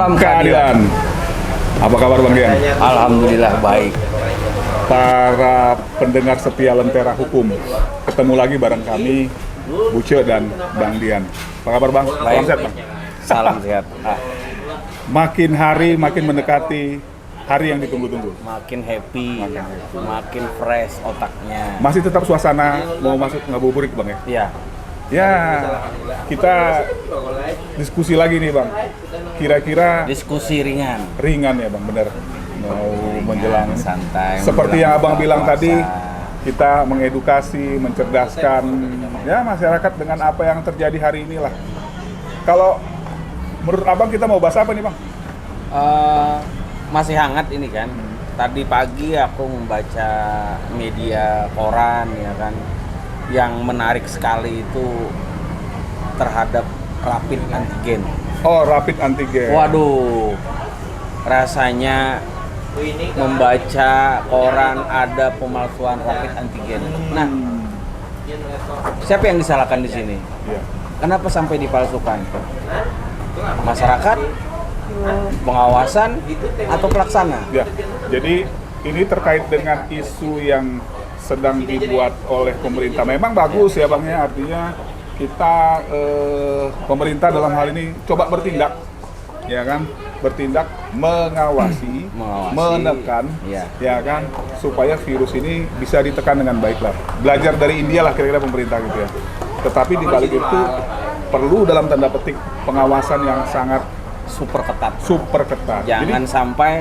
Salam keadilan. Apa kabar Bang Dian? Alhamdulillah baik. Para pendengar setia Lentera Hukum, ketemu lagi bareng kami, Buce dan Bang Dian. Apa kabar Bang? Baik. Salam sehat Bang. Salam sehat. Makin hari makin mendekati hari yang ditunggu-tunggu. Makin happy, makin fresh otaknya. Masih tetap suasana mau masuk ngabuburit Bang ya? Iya. Ya, kita diskusi lagi nih Bang. Kira-kira Diskusi ringan. ringan ya Bang, bener. Mau menjelang santai. seperti yang Abang bilang puasa. tadi, kita mengedukasi, mencerdaskan ya masyarakat dengan apa yang terjadi hari inilah. Kalau menurut Abang kita mau bahas apa nih Bang? Masih hangat ini kan. Tadi pagi aku membaca media koran ya kan. Yang menarik sekali itu terhadap rapid antigen. Oh, rapid antigen. Waduh, rasanya membaca koran ada pemalsuan rapid antigen. Nah, siapa yang disalahkan di sini? Ya. Kenapa sampai dipalsukan? Masyarakat, pengawasan, atau pelaksana? Ya. Jadi ini terkait dengan isu yang sedang dibuat oleh pemerintah. Memang bagus ya Bang ya, artinya kita pemerintah dalam hal ini coba bertindak, ya kan, bertindak mengawasi, menekan, ya kan, supaya virus ini bisa ditekan dengan baik lah. Belajar dari India lah kira-kira pemerintah gitu ya. Tetapi di balik itu perlu dalam tanda petik pengawasan yang sangat Super ketat. super ketat. Jangan Jadi, sampai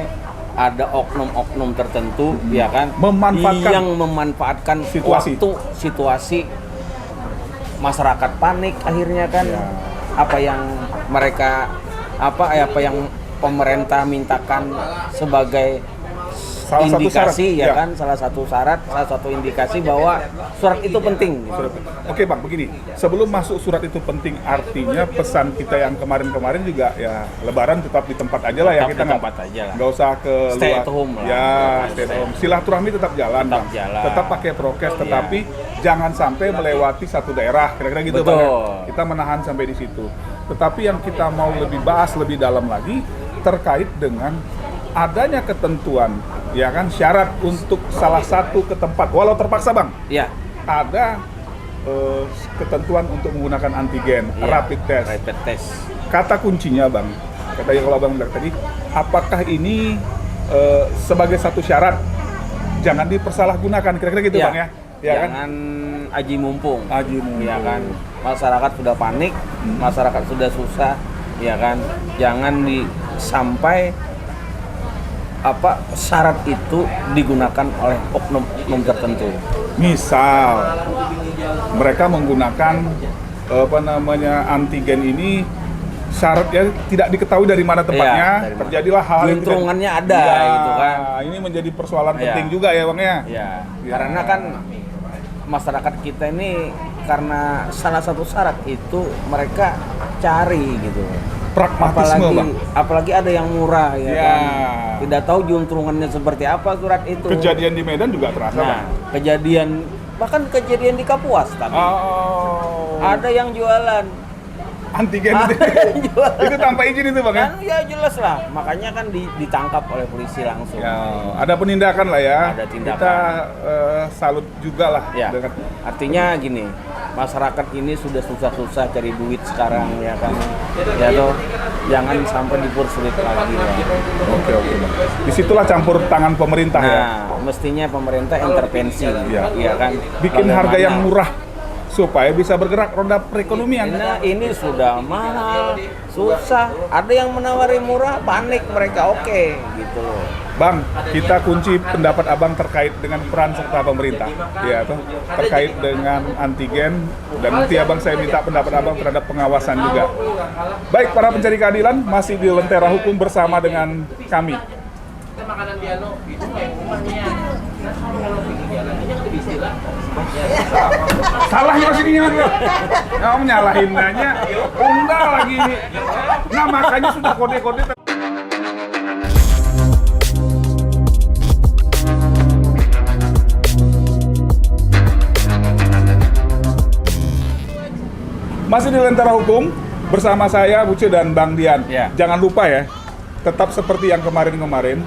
ada oknum-oknum tertentu ya kan yang memanfaatkan situasi. situasi masyarakat panik akhirnya kan Ya. apa yang mereka apa yang pemerintah mintakan sebagai Salah satu indikasi syarat, ya ya. kan salah satu indikasi bahwa surat itu penting. Oke Bang, begini, sebelum masuk surat itu penting, artinya pesan kita yang kemarin-kemarin juga ya Lebaran tetap di tempat aja lah ya, Tetap kita di tempat aja lah. nggak usah ke Stay luar. at home lah. Ya, stay at home. Silaturahmi tetap jalan, Tetap Bang. jalan. Tetap pakai prokes, Iya. tetapi jangan sampai melewati satu daerah, kira-kira gitu Bang. Betul. Ya. Kita menahan sampai di situ. Tetapi yang kita mau lebih bahas lebih dalam lagi terkait dengan adanya ketentuan, ya kan, syarat untuk salah satu ke tempat, walau terpaksa Bang. Ya. Ada ketentuan untuk menggunakan antigen, Iya, rapid test. rapid test. Kata kuncinya Bang, kata yang kalau Bang bilang tadi, apakah ini sebagai satu syarat jangan dipersalahgunakan, kira-kira gitu Ya. Bang ya? Ya kan? Jangan aji mumpung. Aji mumpung. Ya kan. Masyarakat sudah panik, masyarakat sudah susah, ya kan. Jangan sampai syarat itu digunakan oleh oknum tertentu. Misal mereka menggunakan antigen ini syaratnya tidak diketahui dari mana tempatnya, Iya, terjadilah hal yang juntrungannya ada gitu kan. Ini menjadi persoalan Iya. penting juga ya Bang ya. Ya, Ya. karena kan masyarakat kita ini karena salah satu syarat itu mereka cari gitu. Pragmatisme Bang. Apalagi ada yang murah ya, Ya. kan. Tidak tahu juntrungannya seperti apa surat itu. Kejadian di Medan juga terasa Nah, Bang. bahkan kejadian di Kapuas tadi. Oh. Ada yang jualan. Antigen itu. Jualan. Itu tanpa izin itu Bang ya? Kan ya jelas lah. Makanya kan ditangkap oleh polisi langsung. Ya, ada penindakan lah ya. Ada tindakan. Kita salut juga lah Ya. dengan Artinya gini, masyarakat ini sudah susah-susah cari duit sekarang ya kan. Ya toh, jangan sampai dipersulit lagi ya. Oke Bang. Disitulah campur tangan pemerintah ya. Nah, mestinya pemerintah intervensi, ya kan. Bikin harga Bagaimana? yang murah supaya bisa bergerak roda perekonomian. Nah, ini sudah mahal, susah. Ada yang menawari murah, panik mereka, oke, gitu loh. Bang, kita kunci pendapat Abang terkait dengan peran serta pemerintah, ya toh, terkait dengan antigen, dan nanti Abang saya minta pendapat Abang terhadap pengawasan juga. Baik, para pencari keadilan masih di Lentera Hukum bersama dengan kami. Makanan piano itu kalau bikin jalan ini jangan dibistilah. Salah ya sini Mas. Kamu nyalahin nanya. Enggak lagi. Nah, makanya sudah kode-kode. Masih di Lentera Hukum bersama saya Buce dan Bang Dian. Ya. Jangan lupa ya, tetap seperti yang kemarin-kemarin,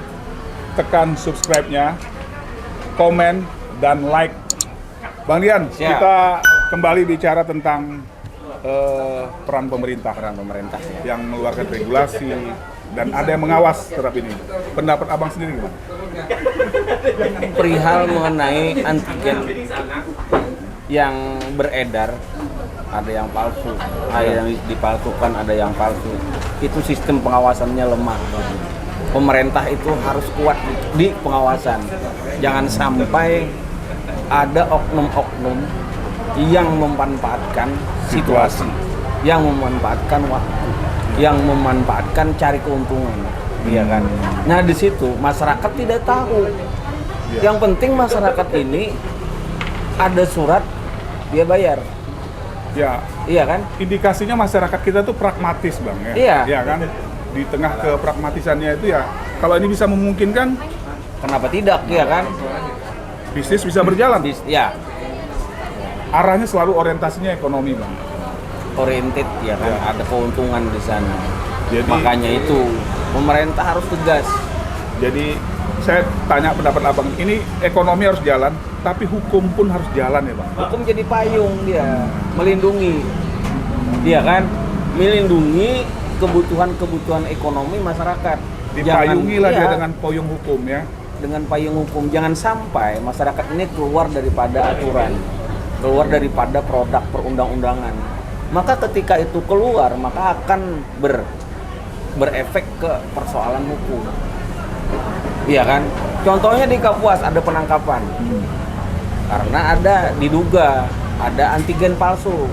tekan subscribe-nya, komen, dan like. Bang Dian, Siap. kita kembali bicara tentang peran pemerintah. Peran pemerintah ya. Yang mengeluarkan regulasi, dan ada yang mengawas terhadap ini. Pendapat abang sendiri gimana? Perihal mengenai antigen yang beredar, ada yang palsu, ada yang dipalsukan, ada yang palsu. Itu sistem pengawasannya lemah. Pemerintah itu harus kuat di pengawasan. Jangan sampai ada oknum-oknum yang memanfaatkan situasi, yang memanfaatkan waktu, yang memanfaatkan cari keuntungan, iya kan? Nah di situ masyarakat tidak tahu. Yang penting masyarakat ini ada surat dia bayar. Ya, Iya kan? indikasinya masyarakat kita tuh pragmatis, Bang, ya. Iya. Ya kan? Di tengah kepragmatisannya itu ya, kalau ini bisa memungkinkan, Kenapa tidak? Iya kan? bisnis bisa berjalan. Ya, Arahnya selalu orientasinya ekonomi, Bang. oriented ya kan? Ya. Ada keuntungan di sana. Jadi- Makanya itu pemerintah harus tegas. Jadi saya tanya pendapat abang, ini ekonomi harus jalan, tapi hukum pun harus jalan ya, Bang. Hukum jadi payung dia, melindungi. Iya kan? Melindungi kebutuhan-kebutuhan ekonomi masyarakat. Dipayungilah dia iya, dengan payung hukum ya. dengan payung hukum. Jangan sampai masyarakat ini keluar daripada aturan, keluar daripada produk perundang-undangan. Maka ketika itu keluar, maka akan berefek ke persoalan hukum. Iya kan? Contohnya di Kapuas ada penangkapan. Karena ada diduga ada antigen palsu.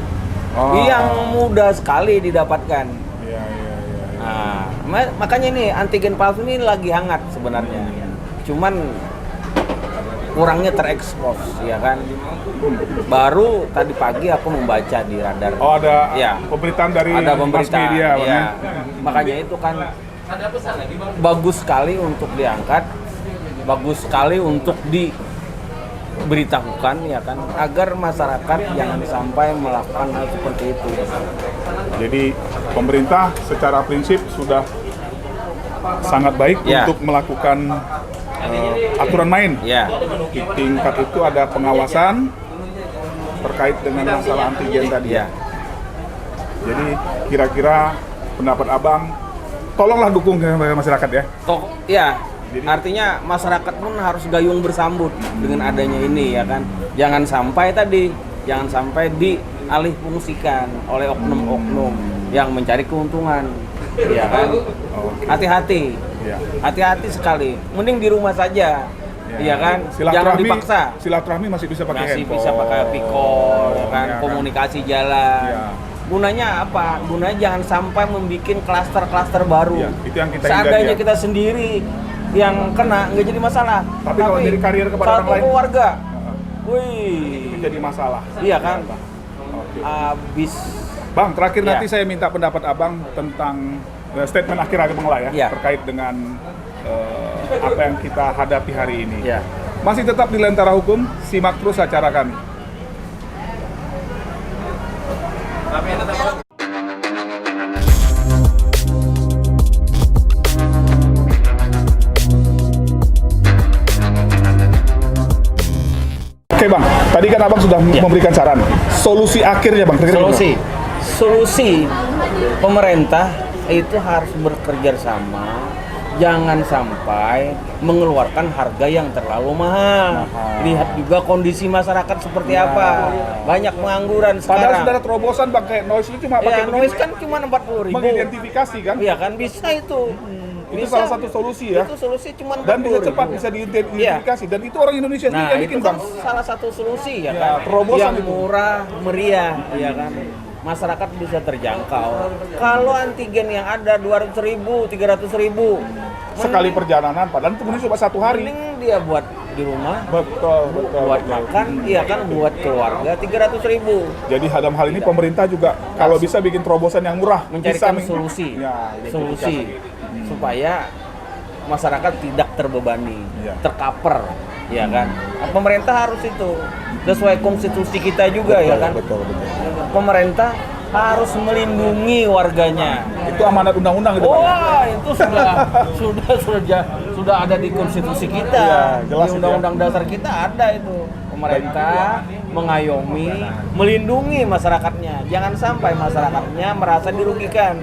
Oh. Yang mudah sekali didapatkan. Iya, iya, iya. Nah, makanya nih antigen palsu ini lagi hangat sebenarnya. Cuman kurangnya terekspos, ya kan. Baru tadi pagi aku membaca di radar. Oh, ada Ya. pemberitaan dari Ada mass pemberitaan, media, Bang, ya. ya. Makanya itu kan Ada pesan lagi bang. bagus sekali untuk diangkat, bagus sekali untuk diberitahukan, ya kan, agar masyarakat jangan sampai melakukan hal seperti itu. Jadi pemerintah secara prinsip sudah sangat baik Ya. untuk melakukan aturan main. Ya, Di tingkat itu ada pengawasan terkait dengan masalah antigen tadi. ya. Jadi kira-kira pendapat abang, tolonglah dukung ke masyarakat ya. Ya, Jadi- artinya masyarakat pun harus gayung bersambut dengan adanya ini, ya kan. Jangan sampai dialih fungsikan oleh oknum-oknum yang mencari keuntungan, ya kan. Oke. Hati-hati, Ya. hati-hati sekali. Mending di rumah saja, ya kan. Jangan dipaksa. Silaturahmi masih bisa pakai Masih handphone. bisa pakai pikol, ya kan. Ya kan? Komunikasi jalan. Ya. Gunanya apa? Gunanya jangan sampai membuat klaster-klaster baru. Ya, itu yang kita Seandainya hindari ya. kita sendiri yang kena nggak jadi masalah. Tapi kalau jadi karier kepada orang satu lain, keluarga, itu wih, jadi masalah. iya kan? Oke. Abis. Bang, terakhir Ya. nanti saya minta pendapat abang tentang statement akhir Bang lah ya, Ya. terkait dengan apa yang kita hadapi hari ini. Ya. Masih tetap di Lentera Hukum, simak terus acara kami. Tapi tetap. Oke Bang, tadi kan abang sudah memberikan saran. Solusi akhirnya Bang, kira-kira Solusi pemerintah itu harus bekerja sama, jangan sampai mengeluarkan harga yang terlalu mahal. Lihat juga kondisi masyarakat seperti apa. Banyak pengangguran Padahal sekarang. sudah ada terobosan Bang, kayak noise itu cuma pakai Ya, noise kan cuma 40.000. mengidentifikasi kan. Iya kan bisa itu. Itu salah satu solusi ya. Itu solusi cuma Dan bisa 40.000. cepat bisa diidentifikasi, dan itu orang Indonesia sendiri Nah, yang itu bikin kan Bang. salah satu solusi ya, Ya, kan. terobosan Yang itu. murah, meriah, ya kan. Masyarakat bisa terjangkau. Kalau antigen yang ada 200.000, 300.000, Sekali perjalanan, padahal kemudian cuma satu hari. mending dia buat di rumah, Betul, betul. buat betul. makan, iya kan, buat keluarga 300.000. Jadi dalam hal ini pemerintah juga kalau bisa bikin terobosan yang murah, Mencarikan bisa solusi, Ya, solusi supaya masyarakat tidak terbebani, Iya. tercover, ya kan. Pemerintah harus itu sesuai konstitusi kita juga, ya kan. Betul, betul. Pemerintah harus melindungi warganya. Itu amanat undang-undang itu Pak. Wah, itu sudah ada di konstitusi kita. Iya, jelas Di itu undang-undang dasar kita ada itu. Pemerintah mengayomi, melindungi masyarakatnya. Jangan sampai masyarakatnya merasa dirugikan.